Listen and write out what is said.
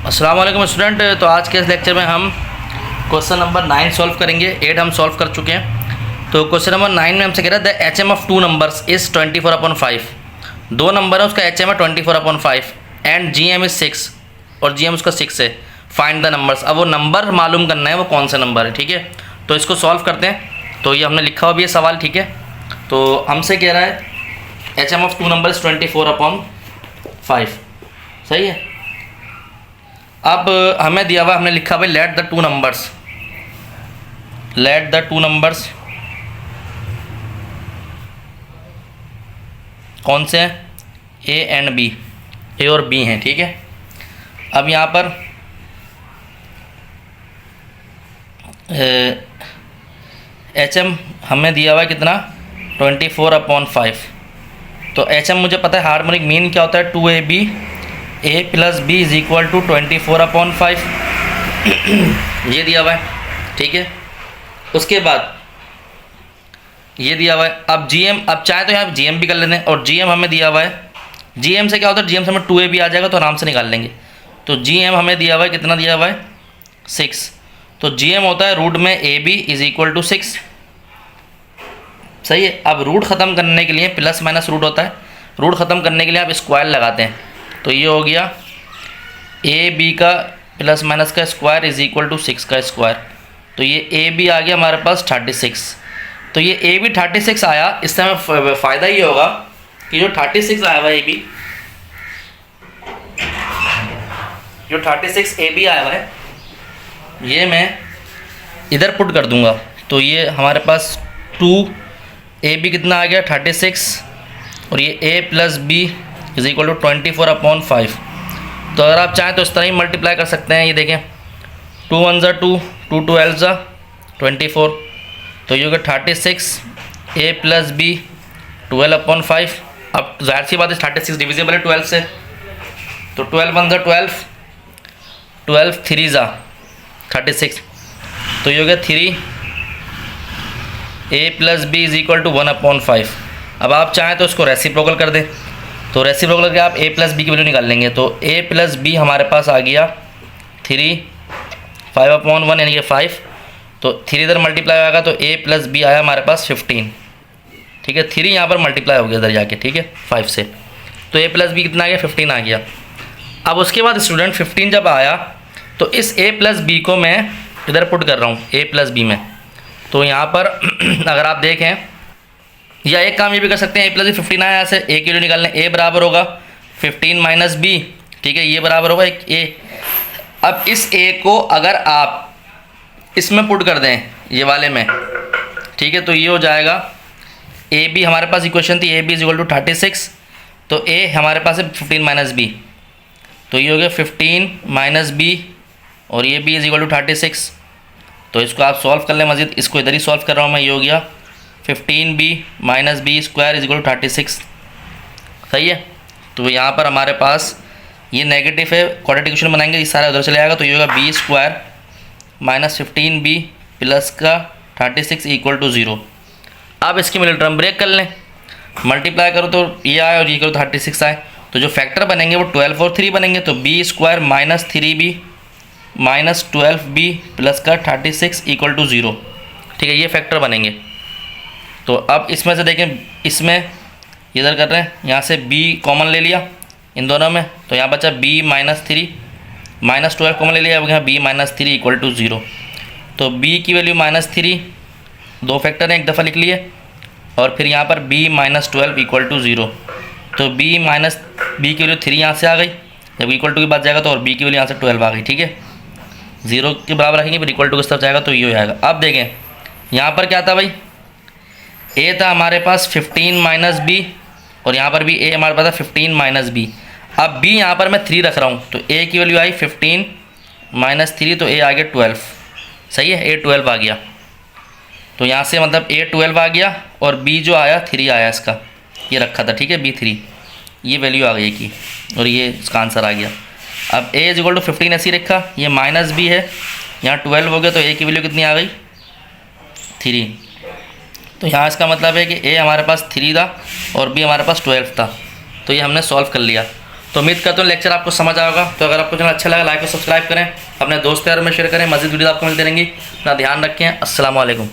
अस्सलाम वालेकुम स्टूडेंट। तो आज के इस लेक्चर में हम क्वेश्चन नंबर 9 सॉल्व करेंगे। 8 हम सॉल्व कर चुके हैं। तो क्वेश्चन नंबर 9 में हमसे कह रहा है the H M of two numbers is 24/5। दो नंबर है, उसका एच एम है 24/5 एंड जी एम इज़ 6 और जी एम उसका 6 है। Find the numbers. अब वो नंबर मालूम करना है वो कौन सा नंबर है। ठीक है, तो इसको सॉल्व करते हैं। तो ये हमने लिखा हुआ भी है सवाल। ठीक है, तो हमसे कह रहा है H M of two numbers 24/5। सही है। अब हमें दिया हुआ, हमने लिखा भाई लेट द टू नंबर्स कौन से हैं, ए एंड बी, ए और बी हैं। ठीक है, अब यहाँ पर एच एम हमें दिया हुआ है कितना, 24/5। तो एच एम मुझे पता है, हार्मोनिक मीन क्या होता है, 2AB A plus B is equal to 24/5 ये दिया हुआ है। ठीक है, उसके बाद ये दिया हुआ है। अब जी एम, अब चाहे तो यहाँ जी एम भी कर लेते हैं। और जी एम हमें दिया हुआ है, जी एम से क्या होता है, जी एम से हमें 2AB आ जाएगा तो आराम से निकाल लेंगे। तो जी एम हमें दिया हुआ है, कितना दिया हुआ है, 6। तो जी एम होता है रूट में AB इज़ इक्वल टू 6। सही है। अब रूट ख़त्म करने के लिए प्लस माइनस रूट होता है, रूट ख़त्म करने के लिए आप स्क्वायर लगाते हैं। तो ये हो गया ए बी का प्लस माइनस का स्क्वायर इज़ इक्वल टू 6 का स्क्वायर। तो ये ए बी आ गया हमारे पास 36। तो ये ए बी 36 आया। इससे हमें फ़ायदा ये होगा कि जो 36 आया हुआ ए बी, जो 36 ए बी आया हुआ है, ये मैं इधर पुट कर दूंगा। तो ये हमारे पास 2 ए बी कितना आ गया 36 और ये A plus B is equal to 24/5। तो अगर आप चाहें तो इस तरह ही मल्टीप्लाई कर सकते हैं। ये देखें, 2 1 ज़ा 2, 2 12 ज़ा 24। तो ये होगा 36 ए प्लस बी 12/5। अब जाहिर सी बात है 36 डिविजिबल है 12 से। तो 12 1 ज़ा 12, 12 3 ज़ा 36। तो ये होगा 3 A plus B is equal to 1/5। अब आप चाहें तो इसको रेसिप्रोकल कर दें। तो रेसिप्रोकल करके आप ए प्लस बी की वैल्यू निकाल लेंगे। तो ए प्लस बी हमारे पास आ गया 3 5/1 यानी कि 5। तो 3 इधर मल्टीप्लाई आएगा तो ए प्लस बी आया हमारे पास 15। ठीक है, 3 यहाँ पर मल्टीप्लाई हो गया इधर जाके। ठीक है, 5 से। तो ए प्लस बी कितना आ गया, 15 आ गया। अब उसके बाद स्टूडेंट 15 जब आया तो इस ए प्लस बी को मैं इधर पुट कर रहा हूँ ए प्लस बी में। तो यहाँ पर अगर आप देखें, या एक काम ये भी कर सकते हैं, ए प्लस बी 15 आया, ऐसे ए की वैल्यू निकालने, ए बराबर होगा 15 माइनस बी। ठीक है, ये बराबर होगा एक ए। अब इस ए को अगर आप इसमें पुट कर दें, ये वाले में, ठीक है, तो ये हो जाएगा ए बी, हमारे पास इक्वेशन थी A B is equal to 36। तो ए हमारे पास है 15 माइनस बी, तो ये हो गया 15 माइनस बी और ये बी इज इक्वल टू 36। तो इसको आप सॉल्व कर लें मज़ीद, इसको इधर ही सॉल्व कर रहा हूँ मैं। ये हो गया 15b minus B square is equal to 36। सही है। तो यहाँ पर हमारे पास ये नेगेटिव है, क्वाड्रेटिक इक्वेशन बनाएंगे, ये सारा उधर चले जाएगा। तो ये होगा B square minus 15b plus का 36 इक्वल टू 0। अब इसकी मिडिल टर्म ब्रेक कर लें, मल्टीप्लाई करो तो ये आए और ये करो 36 आए। तो जो फैक्टर बनेंगे वो 12 और 3 बनेंगे। तो B square minus 3b minus 12b plus का 36 इक्वल टू 0। ठीक है, ये फैक्टर बनेंगे। तो अब इसमें से देखें, इसमें इधर कर रहे हैं, यहाँ से b कॉमन ले लिया इन दोनों में, तो यहाँ बचा b माइनस 3 माइनस 12 कॉमन ले लिया। अब यहाँ b माइनस 3 इक्वल टू 0। तो b की वैल्यू माइनस 3, दो फैक्टर हैं, एक दफ़ा लिख लिए। और फिर यहाँ पर b माइनस 12 इक्वल टू 0। तो b माइनस बी की वैल्यू 3 यहाँ से आ गई, जब इक्वल टू की बात जाएगा तो, और b की वैल्यू यहाँ से 12 आ गई। ठीक है, 0 के बराबर रखेंगे, फिर इक्वल टू की तरफ जाएगा तो ये हो जाएगा। अब देखें यहाँ पर क्या था भाई, ए था हमारे पास 15 माइनस बी और यहाँ पर भी ए हमारे पास था 15 माइनस बी। अब बी यहाँ पर मैं 3 रख रहा हूँ, तो ए की वैल्यू आई 15 माइनस 3, तो ए आ गया 12। सही है, ए 12 आ गया। तो यहाँ से मतलब ए 12 आ गया और बी जो आया 3 आया, इसका ये रखा था। ठीक है, बी 3, ये वैल्यू आ गई की और ये इसका आंसर आ गया। अब ए इज इक्वल टू 15 ऐसे ही रखा, ये माइनस बी है, यहाँ 12 हो गया, तो ए की वैल्यू कितनी आ गई, 3। तो यहाँ इसका मतलब है कि ए हमारे पास 3 था और बी हमारे पास 12 था। तो ये हमने सॉल्व कर लिया। तो उम्मीद करता हूँ लेक्चर आपको समझ आएगा। तो अगर आपको चैनल अच्छा लगा लाइक और सब्सक्राइब करें, अपने दोस्त यार में शेयर करें, मज़ीद वीडियो आपको मिलती रहेंगी। अपना ध्यान रखें। अस्सलाम वालेकुम।